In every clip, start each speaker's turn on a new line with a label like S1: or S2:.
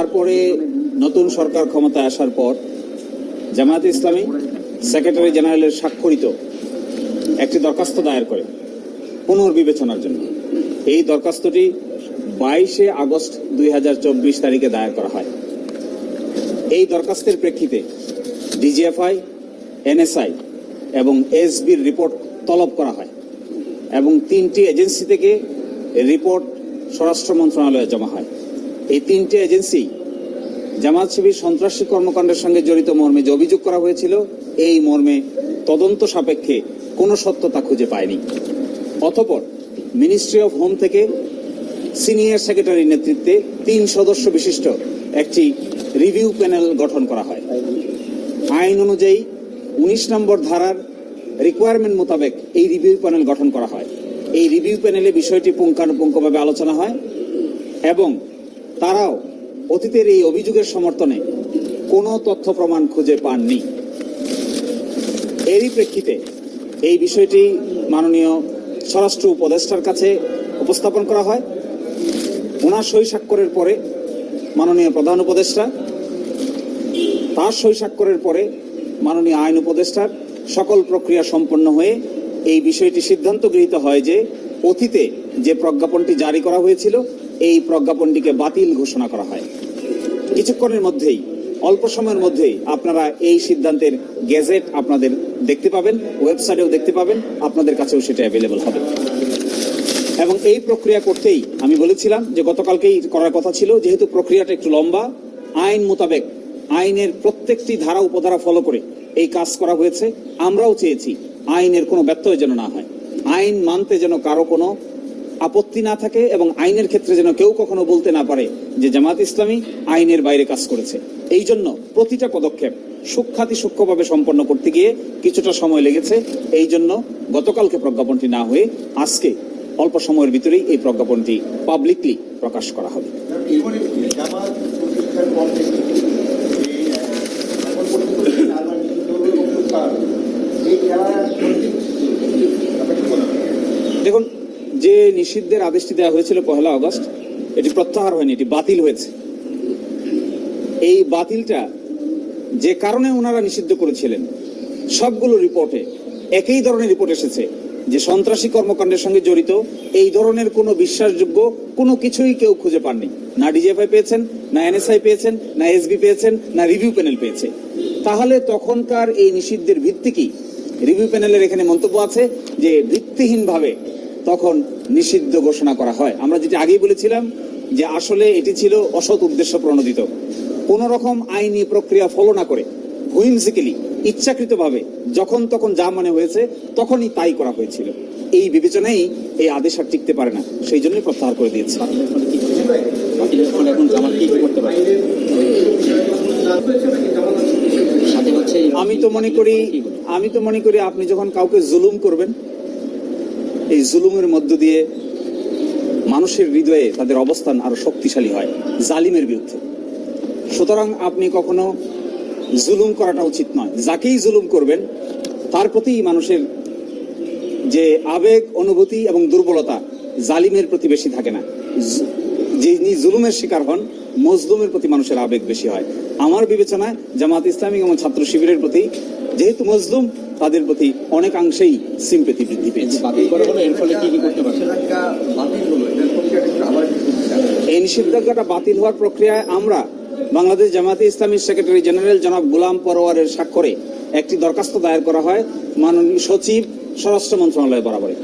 S1: তারপরে নতুন সরকার ক্ষমতায় আসার পর জামায়াতে ইসলামী সেক্রেটারি জেনারেলের স্বাক্ষরিত একটি দরখাস্ত দায়ের করে পুনর্বিবেচনার জন্য। এই দরখাস্তটি 22 আগস্ট 2024 তারিখে দায়ের করা হয়। এই দরখাস্তের প্রেক্ষিতে ডিজিএফআই, এনএসআই এবং এসবির রিপোর্ট তলব করা হয় এবং 3টি এজেন্সি থেকে রিপোর্ট স্বরাষ্ট্র মন্ত্রণালয়ে জমা হয়। এই 3টি এজেন্সি জামাত শিবির সন্ত্রাসী কর্মকাণ্ডের সঙ্গে জড়িত মর্মে যে অভিযোগ করা হয়েছিল, এই মর্মে তদন্ত সাপেক্ষে কোনো সত্যতা খুঁজে পায়নি। অতঃপর মিনিস্ট্রি অফ হোম থেকে সিনিয়র সেক্রেটারির নেতৃত্বে 3 সদস্য বিশিষ্ট একটি রিভিউ প্যানেল গঠন করা হয়। আইন অনুযায়ী 19 নম্বর ধারার রিকোয়ারমেন্ট মোতাবেক এই রিভিউ প্যানেল গঠন করা হয়। এই রিভিউ প্যানেলে বিষয়টি পুঙ্খানুপুঙ্খভাবে আলোচনা হয় এবং তারাও অতীতের এই অভিযোগের সমর্থনে কোনো তথ্য প্রমাণ খুঁজে পাননি। এরই প্রেক্ষিতে এই বিষয়টি মাননীয় স্বরাষ্ট্র উপদেষ্টার কাছে উপস্থাপন করা হয়। ওনার সই স্বাক্ষরের পরে মাননীয় প্রধান উপদেষ্টা, তার সই স্বাক্ষরের পরে মাননীয় আইন উপদেষ্টার সকল প্রক্রিয়া সম্পন্ন হয়ে এই বিষয়টি সিদ্ধান্ত গৃহীত হয় যে অতীতে যে প্রজ্ঞাপনটি জারি করা হয়েছিল, এই প্রজ্ঞাপনটিকে বাতিল ঘোষণা করা হয়। কিছুক্ষণের মধ্যেই, অল্প সময়ের মধ্যেই আপনারা এই সিদ্ধান্তের গেজেট আপনাদের দেখতে পাবেন, ওয়েবসাইটেও দেখতে পাবেন, আপনাদের কাছেও সেটা অ্যাভেলেবল হবে। এবং এই প্রক্রিয়া করতেই আমি বলেছিলাম যে গতকালকেই করার কথা ছিল, যেহেতু প্রক্রিয়াটা একটু লম্বা, আইন মোতাবেক আইনের প্রত্যেকটি ধারা উপধারা ফলো করে এই কাজ করা হয়েছে। আমরাও চেয়েছি আইনের কোনো ব্যত্যয় যেন না হয়, আইন মানতে যেন কারো কোনো আপত্তি না থাকে এবং আইনের ক্ষেত্রে যেন কেউ কখনো বলতে না পারে যে জামাত ইসলামী আইনের বাইরে কাজ করেছে। এই জন্য প্রতিটা পদক্ষেপ সূক্ষ্মভাবে সম্পন্ন করতে গিয়ে কিছুটা সময় লেগেছে। এই জন্য গতকালকে প্রজ্ঞাপনটি না হয়ে আজকে অল্প সময়ের ভিতরেই এই প্রজ্ঞাপনটি পাবলিকলি প্রকাশ করা হবে। দেখুন, যে নিষিদ্ধের আদেশটি দেওয়া হয়েছিল 1 আগস্ট, এটি প্রত্যাহার হয়নি, এটি বাতিল হয়েছে। এই বাতিলটা যে কারণে ওনারা নিষিদ্ধ করেছিলেন, সবগুলো রিপোর্টে একই ধরনের রিপোর্ট এসেছে যে সন্ত্রাসী কর্মকাণ্ডের সঙ্গে জড়িত এই ধরনের কোনো বিশ্বাসযোগ্য কোনো কিছুই কেউ খুঁজে পাননি। না ডিজিএফআই পেয়েছেন, না এনএসআই পেয়েছেন, না এসবি পেয়েছেন, না রিভিউ প্যানেল পেয়েছে। তাহলে তখনকার এই নিষিদ্ধের ভিত্তি কি? রিভিউ প্যানেলের এখানে মন্তব্য আছে যে ভিত্তিহীনভাবে তখন নিষিদ্ধ ঘোষণা করা হয়। আমরা যেটি আগেই বলেছিলাম যে আসলে এটি ছিল অসৎ উদ্দেশ্য প্রণোদিত, কোন রকম আইনি প্রক্রিয়া ফলো না করে হুইমসিক্যালি, ইচ্ছাকৃতভাবে যখন তখন যা মনে হয়েছে তখনই তাই করা হয়েছিল। এই বিবেচনায় এই আদেশ আর টিকতে পারে না, সেই জন্যই প্রত্যাহার করে দিয়েছে। আমি তো মনে করি আপনি যখন কাউকে জুলুম করবেন, এই জুলুমের মধ্য দিয়ে মানুষের হৃদয়ে তাদের অবস্থান আরো শক্তিশালী হয় জালিমের বিরুদ্ধে। সুতরাং আপনি কখনো জুলুম করাটা উচিত নয়। যাকেই জুলুম করবেন তার প্রতি মানুষের যে আবেগ, অনুভূতি এবং দুর্বলতা জালিমের প্রতি বেশি থাকে না। যিনি জুলুমের শিকার হন, মজলুমের প্রতি মানুষের আবেগ বেশি হয়। আমার বিবেচনায় জামাত ইসলামী এবং ছাত্র শিবিরের প্রতি, যেহেতু মজলুম, তাদের প্রতি অনেকাংশেই সিম্পেথি বৃদ্ধি পেয়েছে। এই নিষেধাজ্ঞাটা বাতিল হওয়ার প্রক্রিয়ায় আমরা বাংলাদেশ জামাতে ইসলামীর সেক্রেটারি জেনারেল জনাব গোলাম পরোয়ারের স্বাক্ষরে একটি দরখাস্ত দায়ের করা হয় মাননীয় সচিব, স্বরাষ্ট্র মন্ত্রণালয় বরাবরে।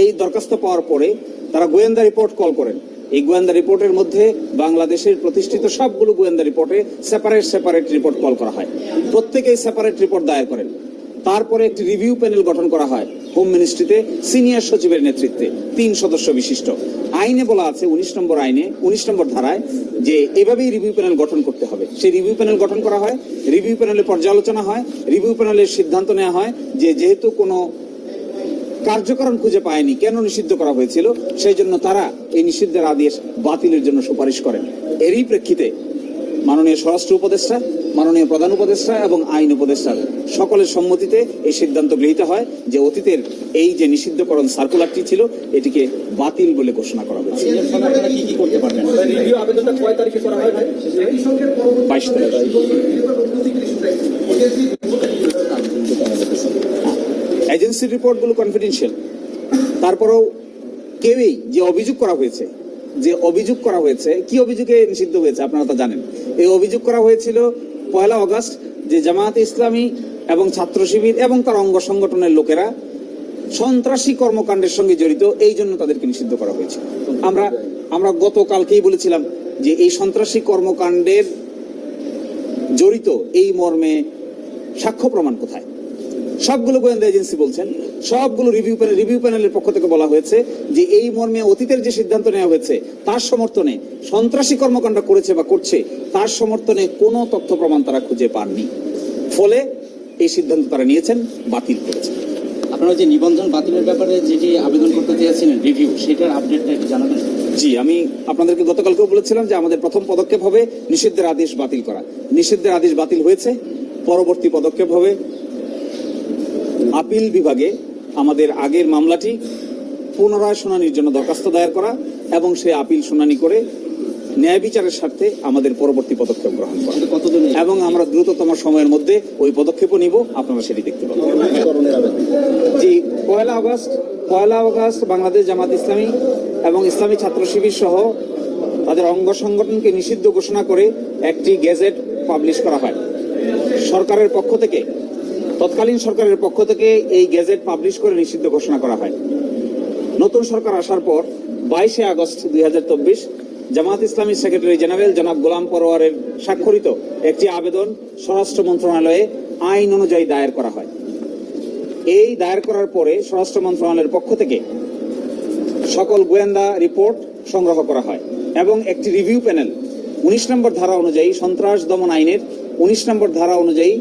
S1: এই দরখাস্ত পাওয়ার পরে তারা গোয়েন্দা রিপোর্ট কল করেন। এই গোয়েন্দা রিপোর্টের মধ্যে বাংলাদেশের প্রতিষ্ঠিত সবগুলো গোয়েন্দা রিপোর্টে সেপারেট রিপোর্ট কল করা হয়। প্রত্যেকেই সেপারেট রিপোর্ট দায়ের করেন। তারপরে একটি রিভিউ প্যানেল গঠন করা হয় হোম মিনিস্ট্রিতে সিনিয়র সচিবের নেতৃত্বে 3 সদস্য বিশিষ্ট। আইনে বলা আছে 19 নম্বর ধারায় যে এভাবেই রিভিউ প্যানেল গঠন করতে হবে। সেই রিভিউ প্যানেল গঠন করা হয়, রিভিউ প্যানেলে পর্যালোচনা হয়, রিভিউ প্যানেলের সিদ্ধান্ত নেওয়া হয় যে যেহেতু কোনো কার্যকারণ খুঁজে পায়নি কেন নিষিদ্ধ করা হয়েছিল, সেই জন্য তারা এই নিষিদ্ধের আদেশ বাতিলের জন্য সুপারিশ করেন। এরই প্রেক্ষিতে মাননীয় স্বরাষ্ট্র উপদেষ্টা, মাননীয় প্রধান উপদেষ্টা এবং আইন উপদেষ্টার সকলের সম্মতিতে এই সিদ্ধান্ত গৃহীত হয় যে অতীতের এই যে নিষিদ্ধকরণ সার্কুলারটি ছিল এটিকে বাতিল বলে ঘোষণা করা হয়েছে।
S2: কি কি করতে পারবেন? রিভিউ আবেদনটা কয় তারিখে করা হয় ভাই?
S1: 22 তারিখ। এজেন্সির রিপোর্টগুলো কনফিডেন্সিয়াল। তারপরেও কেউই যে অভিযোগ করা হয়েছে, কি অভিযোগে নিষিদ্ধ হয়েছে আপনারা তা জানেন। এই অভিযোগ করা হয়েছিল 1 আগস্ট যে জামায়াতে ইসলামী এবং ছাত্র শিবির এবং তার অঙ্গ সংগঠনের লোকেরা সন্ত্রাসী কর্মকাণ্ডের সঙ্গে জড়িত, এই জন্য তাদেরকে নিষিদ্ধ করা হয়েছে। আমরা গতকালকেই বলেছিলাম যে এই সন্ত্রাসী কর্মকাণ্ডের জড়িত এই মর্মে সাক্ষ্য প্রমাণ কোথায়? সবগুলো গোয়েন্দা এজেন্সি বলছেন, সবগুলো রিভিউ প্যানেলের পক্ষ থেকে বলা হয়েছে যে এই মর্মে অতীতের যে সিদ্ধান্ত নেওয়া হয়েছে তার সমর্থনে, সন্ত্রাসী কর্মকাণ্ড করেছে বা করছে তার সমর্থনে কোনো তথ্য প্রমাণ তারা খুঁজে পাননি। ফলে এই সিদ্ধান্ত তারা নিয়েছেন, বাতিল করেছেন।
S2: আপনারা যে নিবন্ধন বাতিলের ব্যাপারে যেটি আবেদন করতে চেয়েছিলেন রিভিউ, সেটার আপডেটটা একটু জানাবেন।
S1: জি, আমি আপনাদেরকে গতকালকেও বলেছিলাম যে আমাদের প্রথম পদক্ষেপ হবে নিষিদ্ধের আদেশ বাতিল করা। নিষিদ্ধের আদেশ বাতিল হয়েছে। পরবর্তী পদক্ষেপ হবে আপিল বিভাগে আমাদের আগের মামলাটি পুনরায় শুনানির জন্য দরখাস্ত দায়ের করা এবং সে আপিল শুনানি করে ন্যায় বিচারের স্বার্থে আমাদের পরবর্তী পদক্ষেপ গ্রহণ করা।
S2: কতদিন?
S1: এবং আমরা দ্রুততম সময়ের মধ্যে ওই পদক্ষেপও নিব, আপনারা সেটি দেখতে পাবেন। জি, 1 আগস্ট বাংলাদেশ জামাত ইসলামী এবং ইসলামী ছাত্র শিবির সহ তাদের অঙ্গ সংগঠনকে নিষিদ্ধ ঘোষণা করে একটি গেজেট পাবলিশ করা হয় সরকারের পক্ষ থেকে। তৎকালীন সরকারের পক্ষ থেকে এই গেজেট পাবলিশ করে নিষিদ্ধ ঘোষণা করা হয়। নতুন সরকার আসার পর 22 আগস্ট 2024 জামাত ইসলামীর সেক্রেটারি জেনারেল জনাব গোলাম পরোয়ারের স্বাক্ষরিত একটি আবেদন স্বরাষ্ট্র মন্ত্রণালয়ে আইন অনুযায়ী দায়ের করা হয়। এই দায়ের করার পরে স্বরাষ্ট্র মন্ত্রণালয়ের পক্ষ থেকে সকল গোয়েন্দা রিপোর্ট সংগ্রহ করা হয় এবং একটি রিভিউ প্যানেল 19 নম্বর ধারা অনুযায়ী, সন্ত্রাস দমন আইনের 19 নম্বর ধারা অনুযায়ী